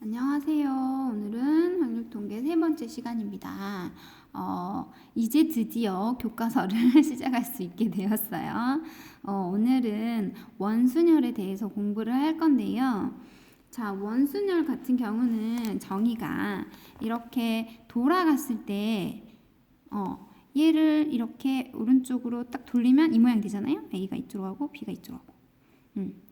안녕하세요. 오늘은 확률통계 세 번째 시간입니다. 이제 드디어 교과서를 시작할 수 있게 되었어요. 오늘은 원순열에 대해서 공부를 할 건데요. 자, 원순열 같은 경우는 정의가 이렇게 돌아갔을 때, 얘를 이렇게 오른쪽으로 딱 돌리면 이 모양 되잖아요. A가 이쪽으로 가고 B가 이쪽으로 가고.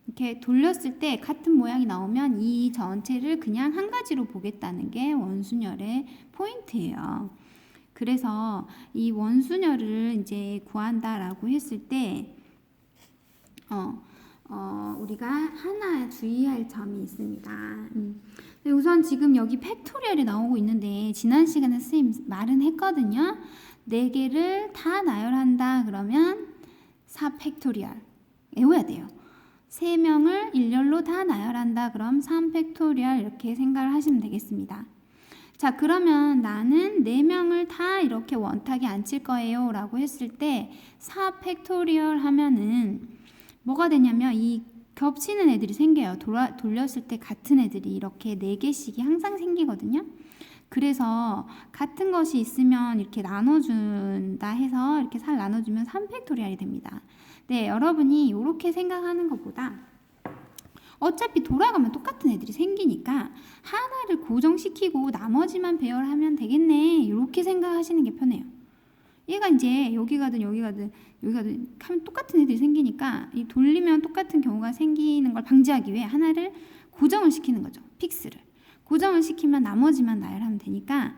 이렇게 돌렸을 때 같은 모양이 나오면 이 전체를 그냥 한 가지로 보겠다는 게 원순열의 포인트예요. 그래서 이 원순열을 이제 구한다라고 했을 때, 우리가 하나 주의할 점이 있습니다. 우선 지금 여기 팩토리얼이 나오고 있는데, 지난 시간에 선생님 말은 했거든요. 4개를 다 나열한다 그러면 4팩토리얼 외워야 돼요. 3명을 일렬로 다 나열한다 그럼 3팩토리얼 이렇게 생각을 하시면 되겠습니다. 자, 그러면 나는 4명을 다 이렇게 원탁에 앉힐 거예요 라고 했을 때 4팩토리얼 하면은 뭐가 되냐면 이 겹치는 애들이 생겨요. 돌렸을 때 같은 애들이 이렇게 4개씩이 항상 생기거든요. 그래서 같은 것이 있으면 이렇게 나눠준다 해서 이렇게 살 나눠주면 3팩토리얼이 됩니다. 네, 여러분이 이렇게 생각하는 것보다 어차피 돌아가면 똑같은 애들이 생기니까 하나를 고정시키고 나머지만 배열하면 되겠네, 이렇게 생각하시는 게 편해요. 얘가 이제 여기 가든 여기 가든 하면 똑같은 애들이 생기니까 이 돌리면 똑같은 경우가 생기는 걸 방지하기 위해 하나를 고정을 시키는 거죠. 픽스를 고정을 시키면 나머지만 나열하면 되니까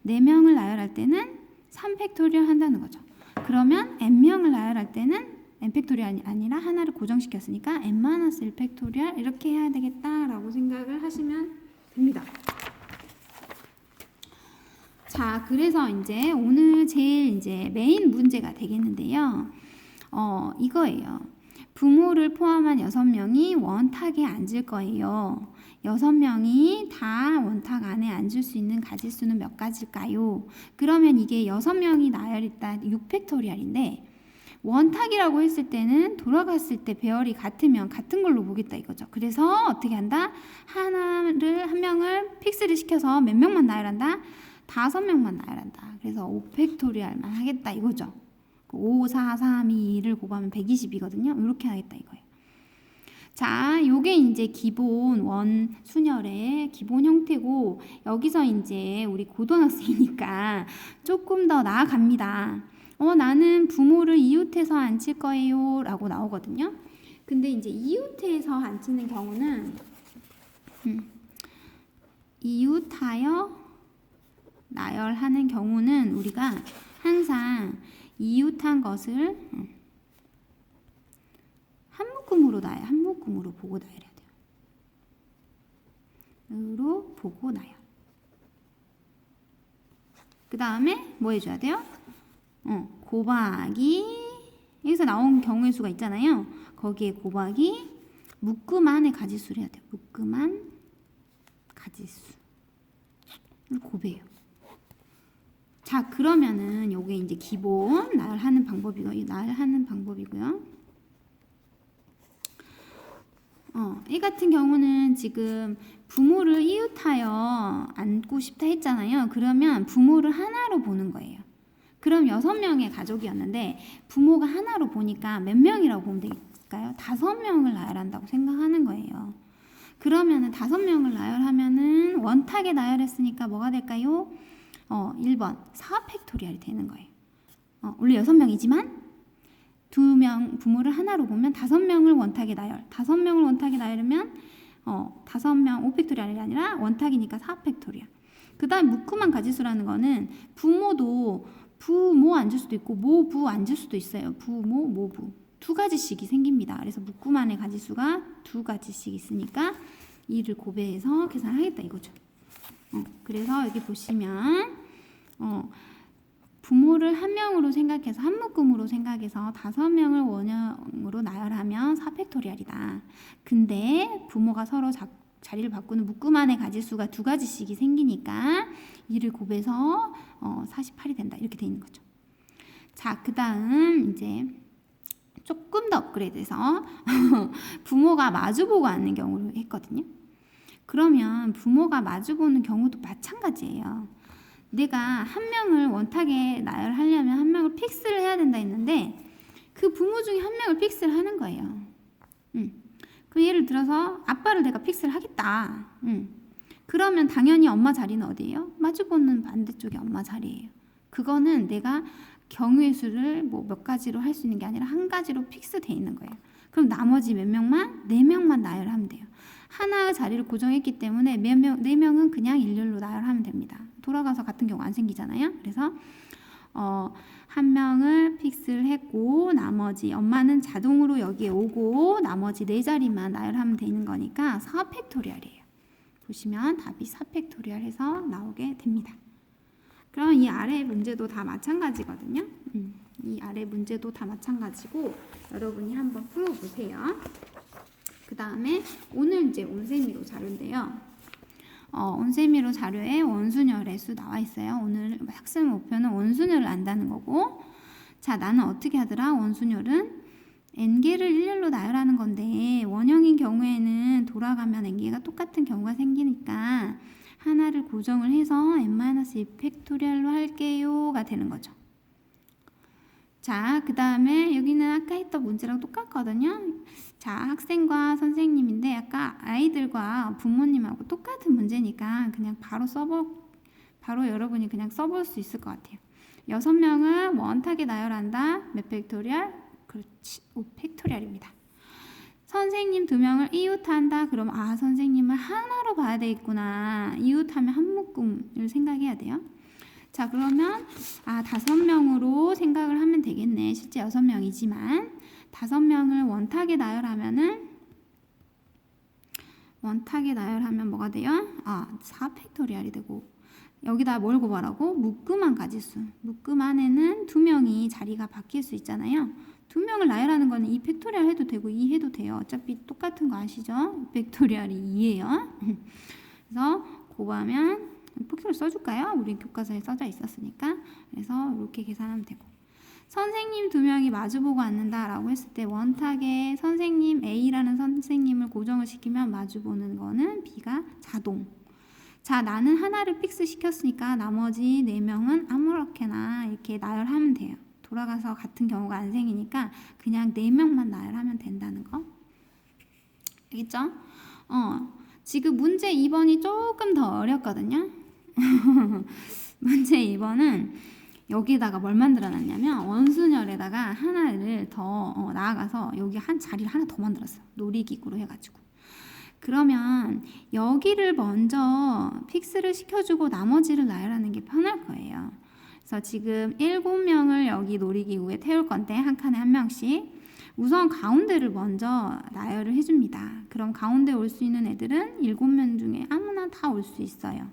4명을 나열할 때는 3팩토리얼 한다는 거죠. 그러면 n명을 나열할 때는 n팩토리얼이 아니라 하나를 고정시켰으니까 n-1팩토리얼 이렇게 해야 되겠다라고 생각을 하시면 됩니다. 자, 그래서 이제 오늘 제일 이제 메인 문제가 되겠는데요. 이거예요. 부모를 포함한 6명이 원탁에 앉을 거예요. 6명이 다 원탁 안에 앉을 수 있는 가지수는 몇 가지일까요? 그러면 이게 6명이 나열했다 6팩토리얼인데 원탁이라고 했을 때는 돌아갔을 때 배열이 같으면 같은 걸로 보겠다 이거죠. 그래서 어떻게 한다? 한 명을 픽스를 시켜서 몇 명만 나열한다? 5명만 나열한다. 그래서 5팩토리얼만 하겠다 이거죠. 5, 4, 3, 2, 1을 곱하면 120이거든요. 이렇게 하겠다 이거예요. 자, 요게 이제 기본 원순열의 기본 형태고, 여기서 이제 우리 고등학생이니까 조금 더 나아갑니다. 나는 부모를 이웃해서 앉힐 거예요 라고 나오거든요. 근데 이제 이웃해서 앉히는 경우는 이웃하여 나열하는 경우는 우리가 항상 이웃한 것을 한 묶음으로 보고 나열해야 돼요. 으로 보고 나열. 그 다음에 뭐 해줘야 돼요? 곱하기, 여기서 나온 경우의 수가 있잖아요. 거기에 곱하기 묶음안의 가지수를 해야 돼요. 묶음안 가지수 곱해요. 자, 그러면은 요게 이제 기본 나열하는 방법이고요. 이 같은 경우는 지금 부모를 이웃하여 앉고 싶다 했잖아요. 그러면 부모를 하나로 보는 거예요. 그럼 6명의 가족이었는데 부모가 하나로 보니까 몇 명이라고 보면 될까요? 5명을 나열한다고 생각하는 거예요. 그러면은 5명을 나열하면은 원탁에 나열했으니까 뭐가 될까요? 1번 4팩토리얼이 되는 거예요. 원래 6명이지만 2명 부모를 하나로 보면 5명을 원탁에 나열. 5명을 원탁에 나열하면 5명 5팩토리얼이 아니라 원탁이니까 4팩토리얼. 그 다음 묶음한 가지수라는 거는 부모도 부모 앉을 수도 있고 모부 앉을 수도 있어요. 부모 모부 2가지씩이 생깁니다. 그래서 묶음안의 가지수가 2가지씩 있으니까 이를 고배해서 계산하겠다 이거죠. 그래서 여기 보시면 부모를 한 명으로 생각해서 한 묶음으로 생각해서 5명을 원형으로 나열하면 4팩토리얼이다. 근데 부모가 서로 자리를 바꾸는 묶음안의 가지수가 2가지씩이 생기니까 이를 곱해서 48이 된다. 이렇게 돼 있는 거죠. 자, 그 다음 이제 조금 더 업그레이드해서 부모가 마주보고 앉는 경우를 했거든요. 그러면 부모가 마주보는 경우도 마찬가지예요. 내가 한 명을 원탁에 나열하려면 한 명을 픽스를 해야 된다 했는데 그 부모 중에 한 명을 픽스를 하는 거예요. 그 예를 들어서 아빠를 내가 픽스를 하겠다. 그러면 당연히 엄마 자리는 어디예요? 마주보는 반대쪽이 엄마 자리예요. 그거는 내가 경우의 수를 뭐 몇 가지로 할 수 있는 게 아니라 한 가지로 픽스돼 있는 거예요. 그럼 나머지 몇 명만? 4명만 나열하면 돼요. 하나의 자리를 고정했기 때문에 4명은 그냥 일렬로 나열하면 됩니다. 돌아가서 같은 경우 안 생기잖아요. 그래서 한 명을 픽스를 했고 나머지 엄마는 자동으로 여기에 오고 나머지 4자리만 나열하면 되는 거니까 4팩토리얼이에요. 보시면 답이 4팩토리얼 해서 나오게 됩니다. 그럼 이 아래 문제도 다 마찬가지거든요. 이 아래 문제도 다 마찬가지고 여러분이 한번 풀어보세요. 그 다음에 오늘 이제 온세미로 자료인데요. 온세미로 자료에 원순열의 수 나와 있어요. 오늘 학생 목표는 원순열을 안다는 거고, 자 나는 어떻게 하더라? 원순열은 n개를 일렬로 나열하는 건데 원형인 경우에는 돌아가면 n개가 똑같은 경우가 생기니까 하나를 고정을 해서 n-1 팩토리얼로 할게요가 되는 거죠. 자, 그 다음에 여기는 아까 했던 문제랑 똑같거든요. 자, 학생과 선생님인데 아까 아이들과 부모님하고 똑같은 문제니까 그냥 바로 여러분이 그냥 써볼 수 있을 것 같아요. 6명을 원탁에 나열한다. 몇 팩토리얼? 그렇지, 5팩토리얼입니다. 선생님 2명을 이웃한다. 그럼 선생님을 하나로 봐야 되겠구나. 이웃하면 한 묶음을 생각해야 돼요. 자, 그러면 5명으로 생각을 하면 되겠네. 실제 6명이지만 5명을 원탁에 나열하면 뭐가 돼요? 4팩토리얼이 되고, 여기다 뭘 곱하라고? 묶음한 가지수. 묶음 안에는 2명이 자리가 바뀔 수 있잖아요. 2명을 나열하는 거는 2팩토리얼 해도 되고 2 해도 돼요. 어차피 똑같은 거 아시죠? 팩토리얼이 2예요. 그래서 곱하면 표기를 써줄까요? 우리 교과서에 써져 있었으니까. 그래서 이렇게 계산하면 되고, 선생님 2명이 마주보고 앉는다라고 했을 때 원탁에 선생님 A라는 선생님을 고정을 시키면 마주보는 거는 B가 자동. 자, 나는 하나를 픽스 시켰으니까 나머지 4명은 아무렇게나 이렇게 나열하면 돼요. 돌아가서 같은 경우가 안 생기니까 그냥 4명만 나열하면 된다는 거. 알겠죠? 지금 문제 2번이 조금 더 어렵거든요. 문제 2번은 여기다가 뭘 만들어놨냐면 원순열에다가 하나를 더 나아가서 여기 한 자리를 하나 더 만들었어요. 놀이기구로 해가지고. 그러면 여기를 먼저 픽스를 시켜주고 나머지를 나열하는 게 편할 거예요. 그래서 지금 7명을 여기 놀이기구에 태울 건데 한 칸에 한 명씩 우선 가운데를 먼저 나열을 해줍니다. 그럼 가운데 올 수 있는 애들은 7명 중에 아무나 다 올 수 있어요.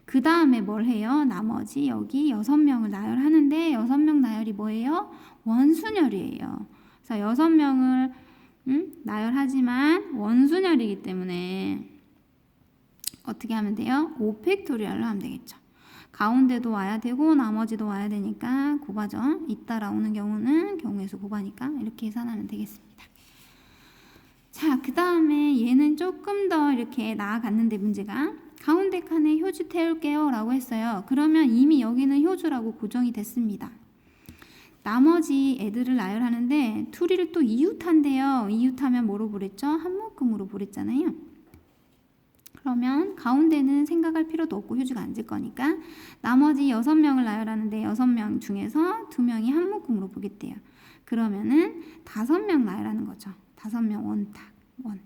그 다음에 뭘 해요? 나머지 여기 6명을 나열하는데 6명 나열이 뭐예요? 원순열이에요. 그래서 6명을 나열하지만 원순열이기 때문에 어떻게 하면 돼요? 5팩토리얼로 하면 되겠죠. 가운데도 와야 되고 나머지도 와야 되니까 곱하죠. 잇따라 오는 경우는 경우의 수 곱하니까 이렇게 계산하면 되겠습니다. 자, 그 다음에 얘는 조금 더 이렇게 나아갔는데 문제가 가운데 칸에 효주 태울게요 라고 했어요. 그러면 이미 여기는 효주라고 고정이 됐습니다. 나머지 애들을 나열하는데 둘이를 또 이웃한대요. 이웃하면 뭐로 보랬죠? 한 묶음으로 보랬잖아요. 그러면 가운데는 생각할 필요도 없고 효주가 앉을 거니까 나머지 6명을 나열하는데 6명 중에서 2명이 한 묶음으로 보겠대요. 그러면은 5명 나열하는 거죠. 5명 원탁, 원.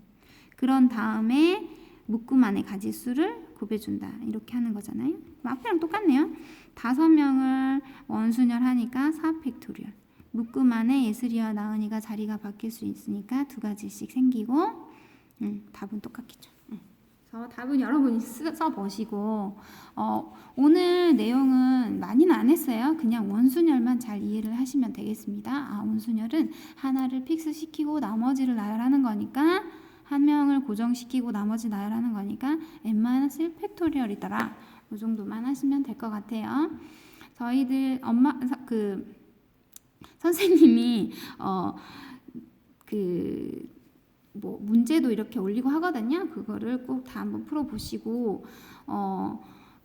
그런 다음에 묶음 안에 가지수를 곱해준다. 이렇게 하는 거잖아요. 앞이랑 똑같네요. 5명을 원순열 하니까 4팩토리얼. 묶음 안에 예슬이와 나은이가 자리가 바뀔 수 있으니까 2가지씩 생기고 답은 똑같겠죠. 그래서 답은 여러분이 써보시고 오늘 내용은 많이는 안 했어요. 그냥 원순열만 잘 이해를 하시면 되겠습니다. 원순열은 하나를 픽스시키고 나머지를 나열하는 거니까 한 명을 고정시키고 나머지 나열하는 거니까 n-1 팩토리얼이더라. 이 정도만 하시면 될 것 같아요. 저희들 선생님이 뭐 문제도 이렇게 올리고 하거든요. 그거를 꼭 다 한번 풀어보시고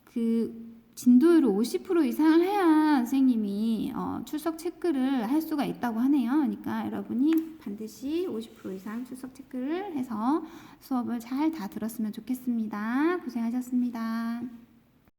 그 진도율을 50% 이상을 해야 선생님이 출석 체크를 할 수가 있다고 하네요. 그러니까 여러분이 반드시 50% 이상 출석 체크를 해서 수업을 잘 다 들었으면 좋겠습니다. 고생하셨습니다.